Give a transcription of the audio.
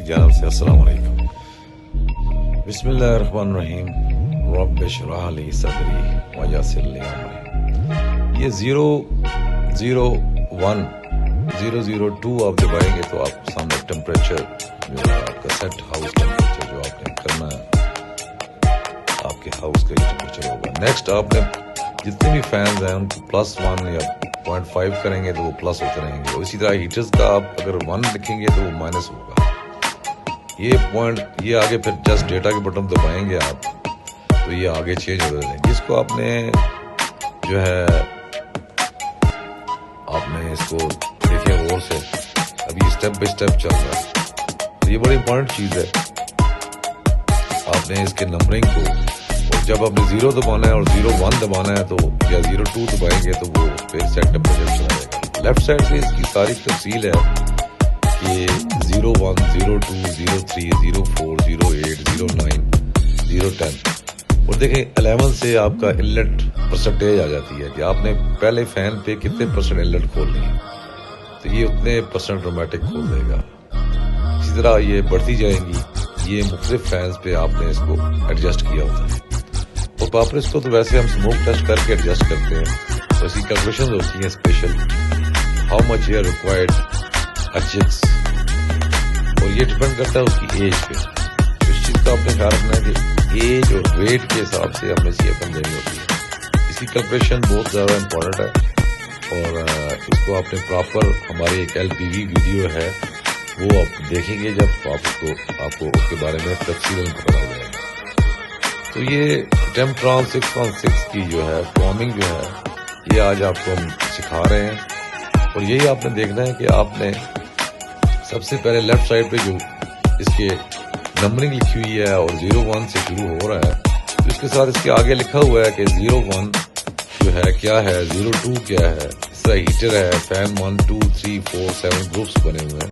جانب سے السلام علیکم۔ بسم اللہ الرحمن الرحیم۔ رب اشرح لی صدری ویسر لی امری۔ یہ 001 002 آپ دبائیں گے تو آپ سامنے ٹیمپریچر جو ہے آپ کا سیٹ ہاؤس ٹیمپریچر جو آپ نے کرنا ہے آپ کے ہاؤس کا یہ ٹیمپریچر ہوگا۔ نیکسٹ آپ نے جتنے بھی فینز ہیں ان کو +1 یا 0.5 کریں گے تو وہ پلس ہوتے رہیں گے، اور اسی طرح ہیٹرز کا آپ اگر 1 لکھیں گے تو وہ مائنس ہوگا۔ یہ آگے پھر جسٹ ڈیٹا کے بٹن دبائیں گے آپ تو یہ آگے چینج ہو جائے گا، جس کو آپ نے جو ہے آپ نے اس کو دیکھیں غور سے، ابھی اسٹیپ بائی اسٹیپ چل رہا ہے، تو یہ بڑی امپورٹنٹ چیز ہے۔ آپ نے اس کے نمبرنگ کو، اور جب آپ نے 0 دبانا ہے اور 01 دبانا ہے تو یا 02 دبائیں گے تو وہ پھر سیٹ ٹیمپریچر چلا جائے گا۔ لیفٹ سائڈ پہ اس کی ساری تفصیل ہے کہ 01 02 03 04 08 09 010، اور دیکھیں 11 سے آپ کا انلیٹ پرسنٹیج آ جاتی ہے کہ آپ نے پہلے فین پہ کتنے % انلیٹ کھولنی ہے، تو یہ اتنے % رومیٹک کھول دے گا۔ اسی طرح یہ بڑھتی جائیں گی، یہ مختلف فینز پہ آپ نے اس کو ایڈجسٹ کیا ہوتا ہے، اور پاپرس کو تو ویسے ہم اسموک ٹیسٹ کر کے ایڈجسٹ کرتے ہیں، تو اسی کیلکولیشن ہوتی ہیں special how much year required اچکس، اور یہ ڈپینڈ کرتا ہے اس کی ایج پہ۔ اس چیز کا آپ نے خیال رکھنا ہے کہ ایج اور ویٹ کے حساب سے ہمیں سی ایف ایم دینی ہوتی ہے۔ اس کی کیلکولیشن بہت زیادہ امپورٹنٹ ہے، اور اس کو آپ نے پراپر ہماری ایک LPV ویڈیو ہے وہ آپ دیکھیں گے جب آپ کو اس کے بارے میں تفصیل پتہ ہو جائے گا۔ تو یہ ٹیمپٹران 616 کی جو ہے فارمنگ جو ہے یہ آج آپ کو ہم سکھا رہے ہیں، اور یہی آپ نے دیکھنا ہے کہ آپ نے سب سے پہلے لیفٹ سائڈ پہ جو اس کے نمبرنگ لکھی ہوئی ہے اور 01 سے شروع ہو رہا ہے، تو اس کے ساتھ اس کے آگے لکھا ہوا ہے کہ 01 جو ہے کیا ہے، 02 کیا ہے، اس طرح ہیٹر ہے، فین 1 2 3 4 7 گروپس بنے ہوئے ہیں۔